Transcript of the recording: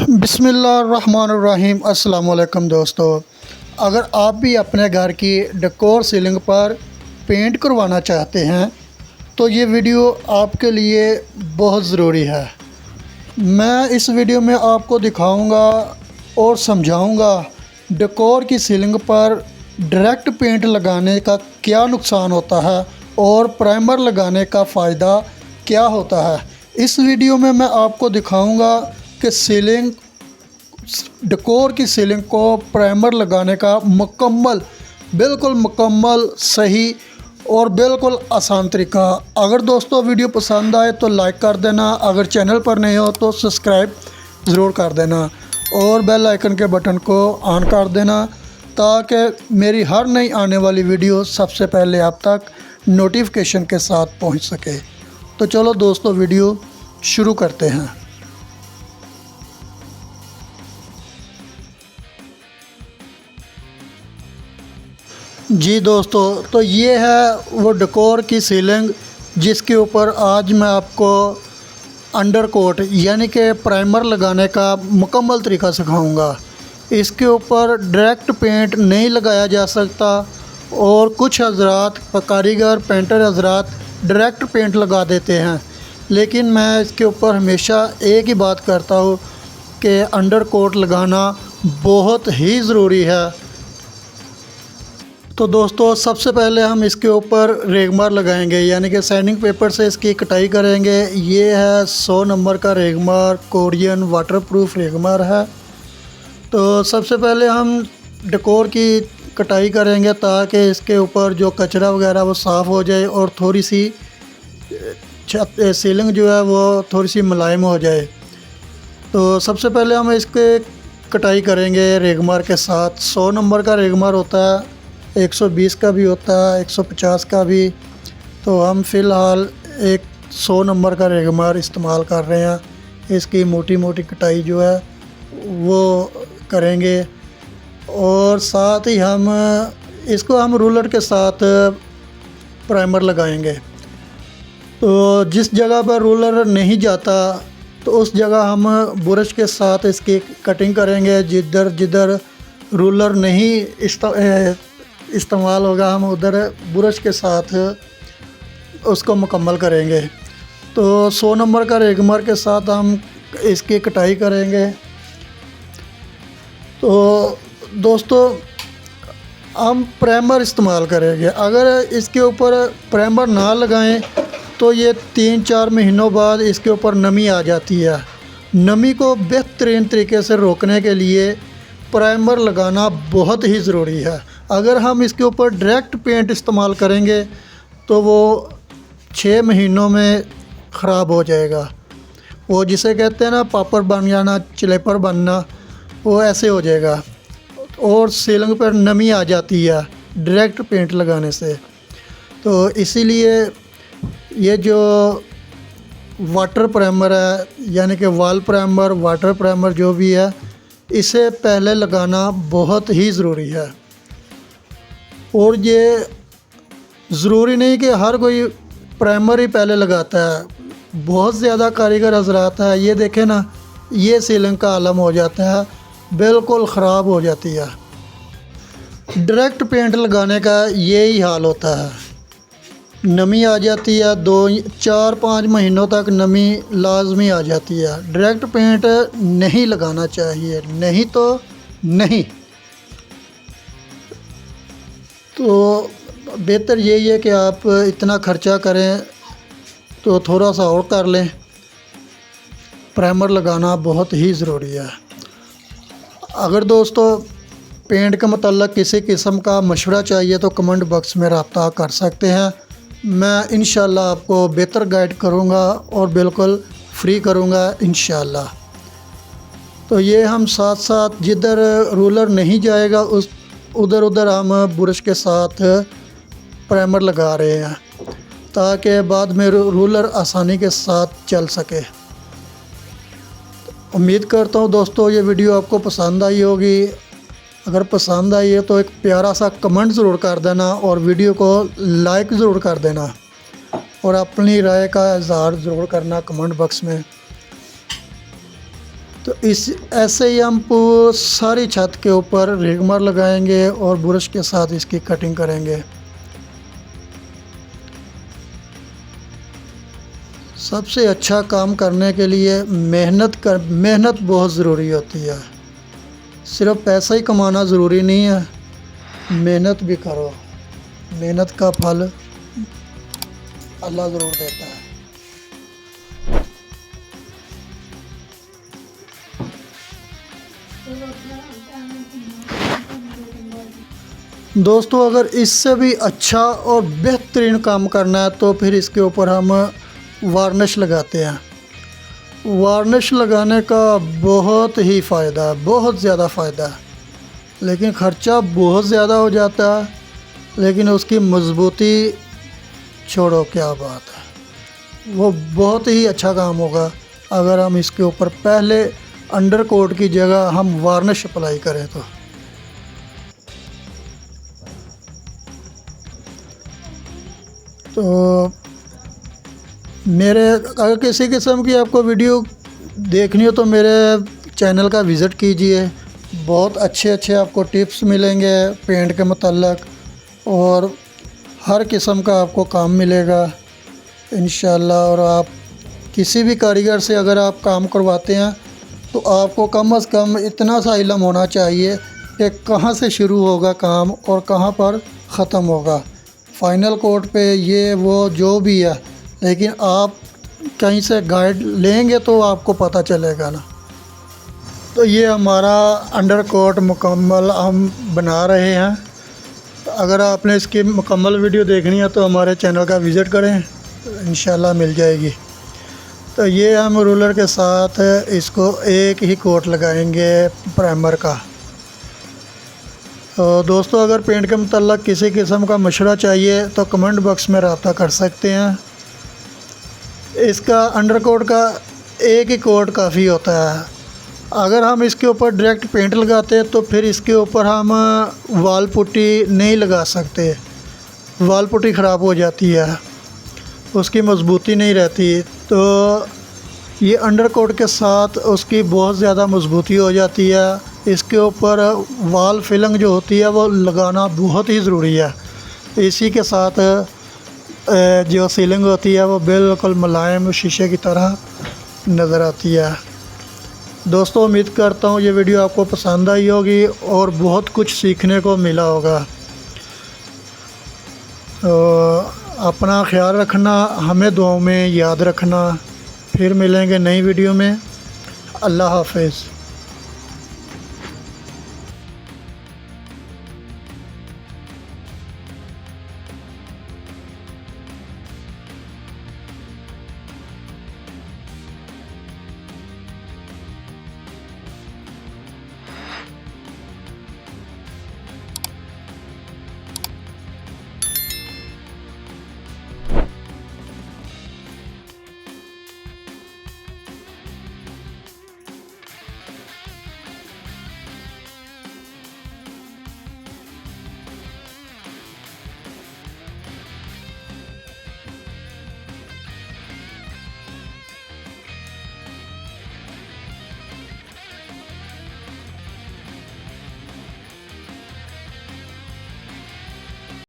बिस्मिल्लाहिर्रहमानिर्रहीम। अस्सलाम वालेकुम दोस्तों, अगर आप भी अपने घर की डेकोर सीलिंग पर पेंट करवाना चाहते हैं तो ये वीडियो आपके लिए बहुत ज़रूरी है। मैं इस वीडियो में आपको दिखाऊंगा और समझाऊंगा डेकोर की सीलिंग पर डायरेक्ट पेंट लगाने का क्या नुकसान होता है और प्राइमर लगाने का फ़ायदा क्या होता है। इस वीडियो में मैं आपको दिखाऊंगा कि सीलिंग डेकोर की सीलिंग को प्राइमर लगाने का बिल्कुल मुकम्मल सही और बिल्कुल आसान तरीका। अगर दोस्तों वीडियो पसंद आए तो लाइक कर देना, अगर चैनल पर नए हो तो सब्सक्राइब ज़रूर कर देना और बेल आइकन के बटन को ऑन कर देना ताकि मेरी हर नई आने वाली वीडियो सबसे पहले आप तक नोटिफिकेशन के साथ पहुंच सके। तो चलो दोस्तों वीडियो शुरू करते हैं। जी दोस्तों, तो ये है वो डेकोर की सीलिंग जिसके ऊपर आज मैं आपको अंडर कोट यानी कि प्राइमर लगाने का मुकम्मल तरीका सिखाऊंगा। इसके ऊपर डायरेक्ट पेंट नहीं लगाया जा सकता और कुछ हजरात कारीगर पेंटर हजरात डायरेक्ट पेंट लगा देते हैं, लेकिन मैं इसके ऊपर हमेशा एक ही बात करता हूँ कि अंडर कोट लगाना बहुत ही ज़रूरी है। तो दोस्तों सबसे पहले हम इसके ऊपर रेगमार लगाएंगे यानी कि सैंडिंग पेपर से इसकी कटाई करेंगे। ये है 100 नंबर का रेगमार, कोरियन वाटरप्रूफ रेगमार है। तो सबसे पहले हम डेकोर की कटाई करेंगे ताकि इसके ऊपर जो कचरा वगैरह वो साफ़ हो जाए और थोड़ी सी छत सीलिंग जो है वो थोड़ी सी मुलायम हो जाए। तो सबसे पहले हम इसके कटाई करेंगे रेगमार के साथ। 100 नंबर का रेगमार होता है, 120 का भी होता है, 150 का भी। तो हम फ़िलहाल एक 100 नंबर का रेगमार इस्तेमाल कर रहे हैं। इसकी मोटी मोटी कटाई जो है वो करेंगे और साथ ही हम रूलर के साथ प्राइमर लगाएंगे। तो जिस जगह पर रूलर नहीं जाता तो उस जगह हम ब्रश के साथ इसकी कटिंग करेंगे। जिधर जिधर रूलर नहीं इस्तेमाल होगा हम उधर ब्रश के साथ उसको मुकम्मल करेंगे। तो 100 नंबर का रेगमार के साथ हम इसकी कटाई करेंगे। तो दोस्तों हम प्राइमर इस्तेमाल करेंगे। अगर इसके ऊपर प्राइमर ना लगाएं तो ये 3-4 महीनों बाद इसके ऊपर नमी आ जाती है। नमी को बेहतरीन तरीके से रोकने के लिए प्राइमर लगाना बहुत ही ज़रूरी है। अगर हम इसके ऊपर डायरेक्ट पेंट इस्तेमाल करेंगे तो वो 6 महीनों में ख़राब हो जाएगा। वो जिसे कहते हैं ना पापड़ बन जाना, चिलेपर बनना, वो ऐसे हो जाएगा और सीलिंग पर नमी आ जाती है डायरेक्ट पेंट लगाने से। तो इसीलिए ये जो वाटर प्राइमर है यानी कि वॉल प्राइमर, वाटर प्राइमर जो भी है, इसे पहले लगाना बहुत ही ज़रूरी है। और ये ज़रूरी नहीं कि हर कोई प्राइमर ही पहले लगाता है। बहुत ज़्यादा कारीगर हजरात है, ये देखें ना, ये सीलिंग का आलम हो जाता है, बिल्कुल ख़राब हो जाती है। डायरेक्ट पेंट लगाने का यही हाल होता है, नमी आ जाती है। 2-4-5 महीनों तक नमी लाजमी आ जाती है। डायरेक्ट पेंट नहीं लगाना चाहिए, नहीं तो नहीं। तो बेहतर यही है कि आप इतना ख़र्चा करें तो थोड़ा सा और कर लें। प्राइमर लगाना बहुत ही ज़रूरी है। अगर दोस्तों पेंट के मतलब किसी किस्म का मशवरा चाहिए तो कमेंट बॉक्स में रब्ता कर सकते हैं। मैं इंशाल्लाह आपको बेहतर गाइड करूंगा और बिल्कुल फ्री करूंगा इंशाल्लाह। तो ये हम साथ साथ जिधर रूलर नहीं जाएगा उधर हम ब्रश के साथ प्राइमर लगा रहे हैं ताकि बाद में रूलर आसानी के साथ चल सके। उम्मीद करता हूँ दोस्तों ये वीडियो आपको पसंद आई होगी। अगर पसंद आई है तो एक प्यारा सा कमेंट ज़रूर कर देना और वीडियो को लाइक ज़रूर कर देना और अपनी राय का इज़हार ज़रूर करना कमेंट बॉक्स में। तो इस ऐसे ही हम सारी छत के ऊपर रिगमर लगाएंगे और ब्रश के साथ इसकी कटिंग करेंगे। सबसे अच्छा काम करने के लिए मेहनत बहुत ज़रूरी होती है। सिर्फ पैसा ही कमाना ज़रूरी नहीं है, मेहनत भी करो। मेहनत का फल अल्लाह ज़रूर देता है। दोस्तों अगर इससे भी अच्छा और बेहतरीन काम करना है तो फिर इसके ऊपर हम वार्निश लगाते हैं। वार्निश लगाने का बहुत ही फ़ायदा है, बहुत ज़्यादा फ़ायदा है, लेकिन ख़र्चा बहुत ज़्यादा हो जाता है, लेकिन उसकी मजबूती छोड़ो क्या बात है। वो बहुत ही अच्छा काम होगा अगर हम इसके ऊपर पहले अंडर कोट की जगह हम वार्निश अप्लाई करें तो मेरे अगर किसी किस्म की आपको वीडियो देखनी हो तो मेरे चैनल का विज़िट कीजिए। बहुत अच्छे आपको टिप्स मिलेंगे पेंट के मतलब, और हर किस्म का आपको काम मिलेगा इंशाल्लाह। और आप किसी भी कारीगर से अगर आप काम करवाते हैं तो आपको कम से कम इतना सा इल्म होना चाहिए कि कहाँ से शुरू होगा काम और कहाँ पर ख़त्म होगा। फ़ाइनल कोट पे ये वो जो भी है, लेकिन आप कहीं से गाइड लेंगे तो आपको पता चलेगा ना। तो ये हमारा अंडर कोट मुकम्मल हम बना रहे हैं। तो अगर आपने इसकी मुकम्मल वीडियो देखनी है तो हमारे चैनल का विज़िट करें, इंशाल्लाह मिल जाएगी। तो ये हम रूलर के साथ इसको एक ही कोट लगाएंगे प्राइमर का। तो दोस्तों अगर पेंट के मतलब किसी किस्म का मशवरा चाहिए तो कमेंट बॉक्स में रब्ता कर सकते हैं। इसका अंडर कोट का एक ही कोट काफ़ी होता है। अगर हम इसके ऊपर डायरेक्ट पेंट लगाते हैं तो फिर इसके ऊपर हम वाल पुट्टी नहीं लगा सकते, वाल पुट्टी ख़राब हो जाती है, उसकी मजबूती नहीं रहती। तो ये अंडर कोट के साथ उसकी बहुत ज़्यादा मजबूती हो जाती है। इसके ऊपर वाल फिलिंग जो होती है वो लगाना बहुत ही ज़रूरी है। इसी के साथ जो सीलिंग होती है वो बिल्कुल मुलायम शीशे की तरह नज़र आती है। दोस्तों उम्मीद करता हूँ ये वीडियो आपको पसंद आई होगी और बहुत कुछ सीखने को मिला होगा। तो अपना ख्याल रखना, हमें दुआओं में याद रखना। फिर मिलेंगे नई वीडियो में। अल्लाह हाफ़िज़।